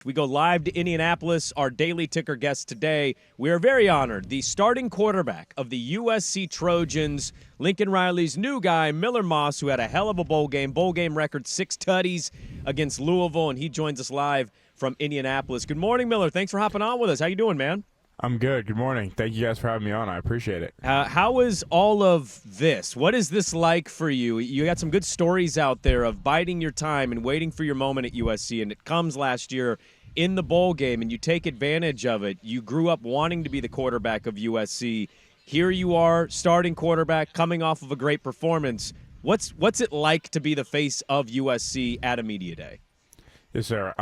We go live to Indianapolis. Our daily ticker guest today, we are very honored. The starting quarterback of the USC Trojans, Lincoln Riley's new guy, Miller Moss, who had a hell of a bowl game record, 6 tutties against Louisville, and he joins us live from Indianapolis. Good morning, Miller. Thanks for hopping on with us. How you doing, man? I'm good. Good morning. Thank you guys for having me on. I appreciate it. How is all of this? What is this like for you? You got some good stories out there of biding your time and waiting for your moment at USC, and it comes last year in the bowl game, and you take advantage of it. You grew up wanting to be the quarterback of USC. Here you are, starting quarterback, coming off of a great performance. What's it like to be the face of USC at a media day? Yes, sir.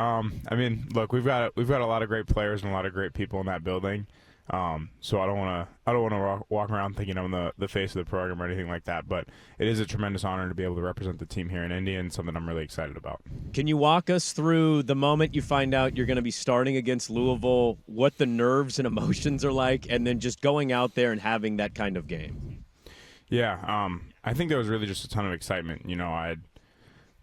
Look, we've got a lot of great players and a lot of great people in that building. So I don't want to walk around thinking I'm the face of the program or anything like that. But it is a tremendous honor to be able to represent the team here in Indy, and something I'm really excited about. Can you walk us through the moment you find out you're going to be starting against Louisville, what the nerves and emotions are like, and then just going out there and having that kind of game? Yeah, I think there was really just a ton of excitement. You know, I had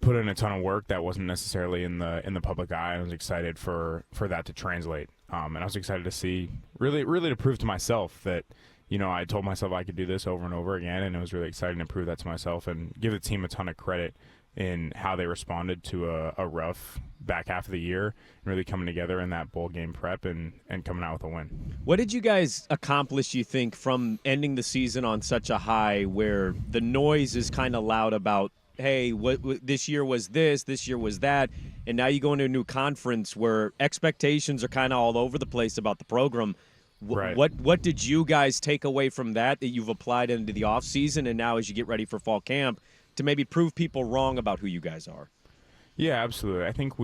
put in a ton of work that wasn't necessarily in the public eye. I was excited for that to translate, and I was excited to see really to prove to myself that, you know, I told myself I could do this over and over again, and it was really exciting to prove that to myself and give the team a ton of credit in how they responded to a rough back half of the year and really coming together in that bowl game prep and coming out with a win. What did you guys accomplish, you think, from ending the season on such a high where the noise is kind of loud about, hey, what this year was this year was that, and now you go into a new conference where expectations are kind of all over the place about the program. Right. What did you guys take away from that you've applied into the offseason and now as you get ready for fall camp to maybe prove people wrong about who you guys are? Yeah, absolutely. I think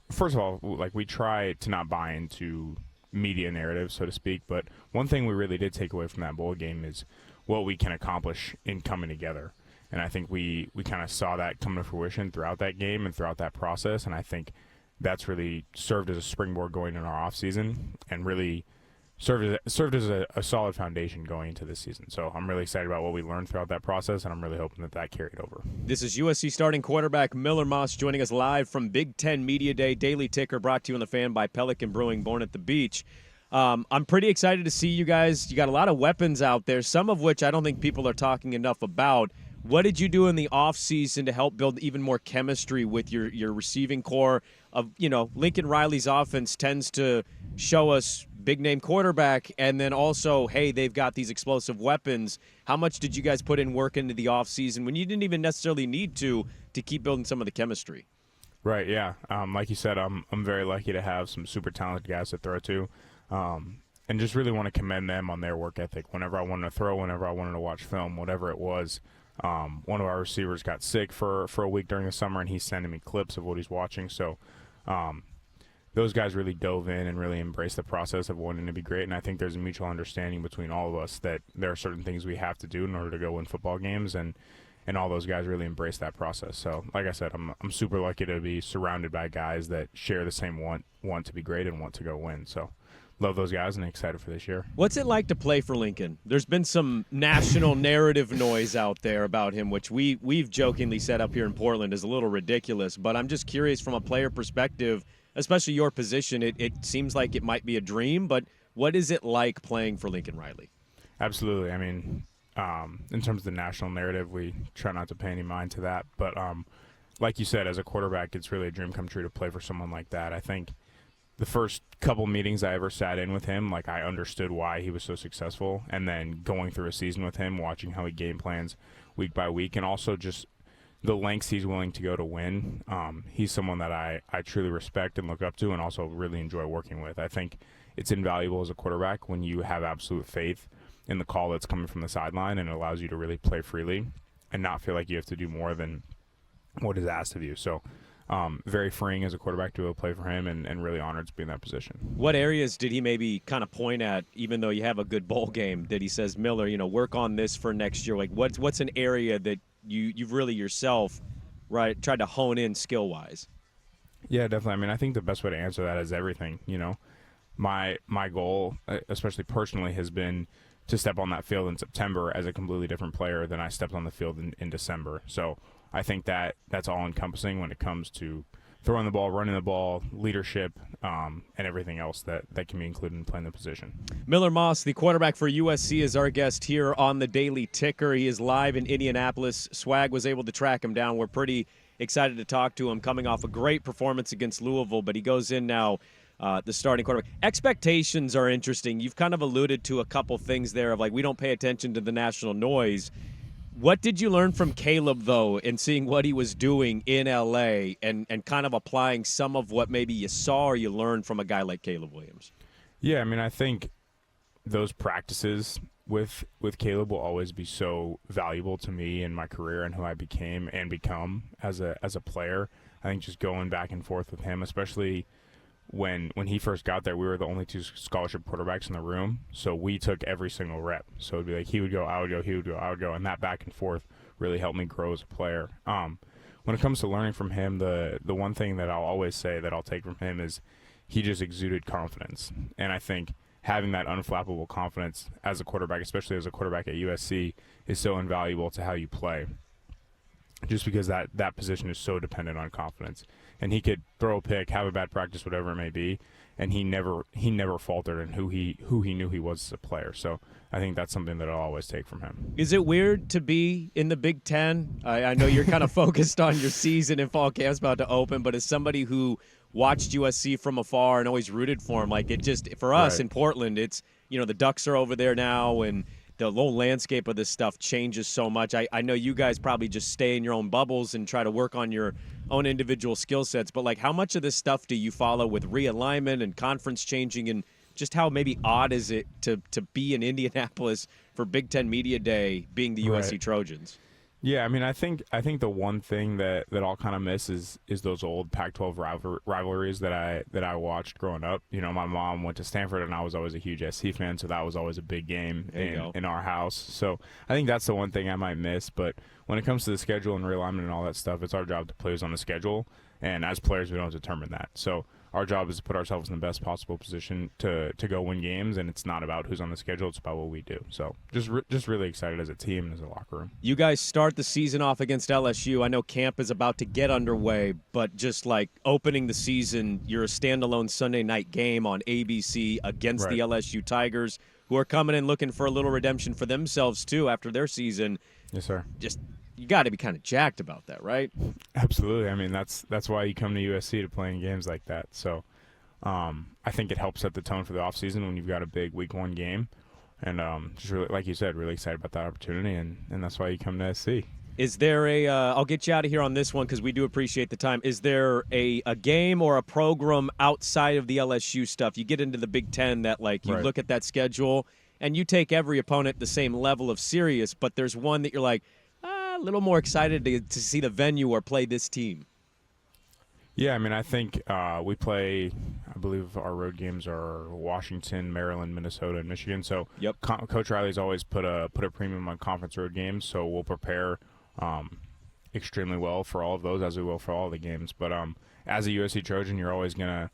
first of all, we try to not buy into media narrative, so to speak, but one thing we really did take away from that bowl game is what we can accomplish in coming together. And I think we kind of saw that come to fruition throughout that game and throughout that process. And I think that's really served as a springboard going into our offseason and really served as a solid foundation going into this season. So I'm really excited about what we learned throughout that process, and I'm really hoping that carried over. This is USC starting quarterback Miller Moss joining us live from Big Ten Media Day. Daily Ticker brought to you on the Fan by Pelican Brewing, born at the beach. I'm pretty excited to see you guys. You got a lot of weapons out there, some of which I don't think people are talking enough about. What did you do in the offseason to help build even more chemistry with your receiving core? Lincoln Riley's offense tends to show us big-name quarterback, and then also, hey, they've got these explosive weapons. How much did you guys put in work into the offseason when you didn't even necessarily need to keep building some of the chemistry? Right, yeah. Like you said, I'm very lucky to have some super talented guys to throw to, and just really want to commend them on their work ethic. Whenever I wanted to throw, whenever I wanted to watch film, whatever it was. One of our receivers got sick for a week during the summer, and he's sending me clips of what he's watching. So those guys really dove in and really embraced the process of wanting to be great. And I think there's a mutual understanding between all of us that there are certain things we have to do in order to go win football games, and all those guys really embrace that process. So like I said, I'm super lucky to be surrounded by guys that share the same want to be great and want to go win. So love those guys and excited for this year. What's it like to play for Lincoln? There's been some national narrative noise out there about him, which we've jokingly said up here in Portland is a little ridiculous. But I'm just curious from a player perspective, especially your position, it seems like it might be a dream, but what is it like playing for Lincoln Riley? Absolutely. I mean, in terms of the national narrative, we try not to pay any mind to that. But like you said, as a quarterback, it's really a dream come true to play for someone like that. I think the first couple meetings I ever sat in with him, I understood why he was so successful, and then going through a season with him, watching how he game plans week by week, and also just the lengths he's willing to go to win. He's someone that I truly respect and look up to and also really enjoy working with. I think it's invaluable as a quarterback when you have absolute faith in the call that's coming from the sideline, and it allows you to really play freely and not feel like you have to do more than what is asked of you. So very freeing as a quarterback to be able to play for him, and really honored to be in that position. What areas did he maybe kind of point at, even though you have a good bowl game, that he says, Miller, work on this for next year? Like what's an area that you've really yourself tried to hone in skill-wise? Yeah, definitely. I mean, I think the best way to answer that is everything. My goal, especially personally, has been to step on that field in September as a completely different player than I stepped on the field in December. So I think that's all encompassing when it comes to throwing the ball, running the ball, leadership, and everything else that can be included in playing the position. Miller Moss, the quarterback for USC, is our guest here on the Daily Ticker. He is live in Indianapolis. Swag was able to track him down. We're pretty excited to talk to him, coming off a great performance against Louisville, but he goes in now, the starting quarterback. Expectations are interesting. You've kind of alluded to a couple things there of like, we don't pay attention to the national noise. What did you learn from Caleb, though, in seeing what he was doing in L.A. and kind of applying some of what maybe you saw or you learned from a guy like Caleb Williams? Yeah, I mean, I think those practices with Caleb will always be so valuable to me in my career and who I became and become as a player. I think just going back and forth with him, especially when he first got there, we were the only two scholarship quarterbacks in the room, so we took every single rep. So it'd be like he would go, I would go, he would go, I would go, and that back and forth really helped me grow as a player. When it comes to learning from him, the one thing that I'll always say that I'll take from him is he just exuded confidence. And I think having that unflappable confidence as a quarterback, especially as a quarterback at USC, is so invaluable to how you play. Just because that position is so dependent on confidence. And he could throw a pick, have a bad practice, whatever it may be, and he never faltered in who he knew he was as a player. So I think that's something that I'll always take from him. Is it weird to be in the Big Ten? I know you're kind of focused on your season and fall camp's about to open, but as somebody who watched USC from afar and always rooted for him, like it just, for us in Portland, it's, the Ducks are over there now and the whole landscape of this stuff changes so much. I know you guys probably just stay in your own bubbles and try to work on your own individual skill sets, but like how much of this stuff do you follow with realignment and conference changing, and just how maybe odd is it to be in Indianapolis for Big Ten Media Day being the USC Trojans? Yeah, I mean, I think the one thing that I'll kind of miss is those old Pac-12 rivalries that I watched growing up. My mom went to Stanford, and I was always a huge SC fan, so that was always a big game in our house. So I think that's the one thing I might miss. But when it comes to the schedule and realignment and all that stuff, it's our job to play who's on the schedule, and as players, we don't determine that. So our job is to put ourselves in the best possible position to go win games, and it's not about who's on the schedule, it's about what we do. So just really excited as a team and as a locker room. You guys start the season off against LSU. I know camp is about to get underway, but just like opening the season, you're a standalone Sunday night game on ABC against the LSU Tigers, who are coming in looking for a little redemption for themselves too after their season. Yes, sir. You got to be kind of jacked about that, right? Absolutely. I mean, that's why you come to USC to play in games like that. So I think it helps set the tone for the offseason when you've got a big week one game. And just really, like you said, really excited about that opportunity, and that's why you come to SC. Is there I'll get you out of here on this one because we do appreciate the time. Is there a game or a program outside of the LSU stuff? You get into the Big Ten that, like, you look at that schedule and you take every opponent the same level of serious, but there's one that you're like, a little more excited to see the venue or play this team. Yeah, I mean, I think we play, I believe our road games are Washington, Maryland, Minnesota, and Michigan. So Coach Riley's always put a premium on conference road games, so we'll prepare extremely well for all of those, as we will for all the games. But as a USC Trojan, you're always going to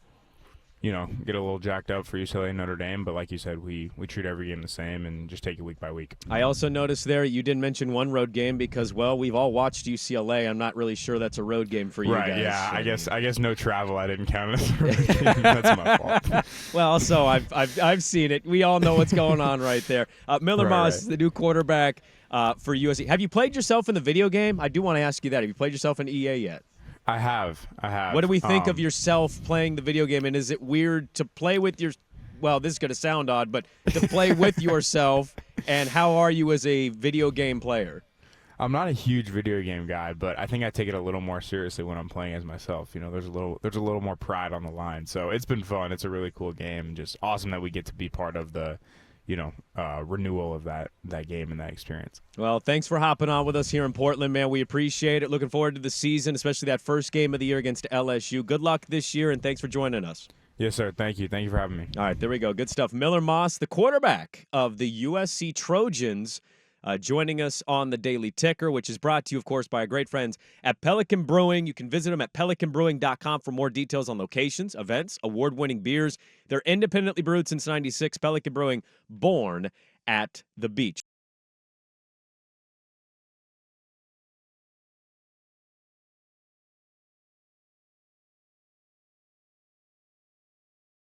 get a little jacked up for UCLA and Notre Dame, but like you said, we treat every game the same and just take it week by week. I also noticed there you didn't mention one road game because, well, we've all watched UCLA. I'm not really sure that's a road game for you guys. Right, yeah. I guess no travel. I didn't count it as a road game. That's my fault. Well, so I've seen it. We all know what's going on right there. Miller Moss, the new quarterback for USC. Have you played yourself in the video game? I do want to ask you that. Have you played yourself in EA yet? I have. What do we think of yourself playing the video game? And is it weird to play with your – well, this is going to sound odd, but to play with yourself, and how are you as a video game player? I'm not a huge video game guy, but I think I take it a little more seriously when I'm playing as myself. There's a little more pride on the line. So it's been fun. It's a really cool game. Just awesome that we get to be part of the – renewal of that game and that experience. Well, thanks for hopping on with us here in Portland, man. We appreciate it. Looking forward to the season, especially that first game of the year against LSU. Good luck this year, and thanks for joining us. Yes, sir. Thank you. Thank you for having me. All right, there we go. Good stuff. Miller Moss, the quarterback of the USC Trojans, joining us on the Daily Ticker, which is brought to you, of course, by our great friends at Pelican Brewing. You can visit them at pelicanbrewing.com for more details on locations, events, award-winning beers. They're independently brewed since '96. Pelican Brewing, born at the beach.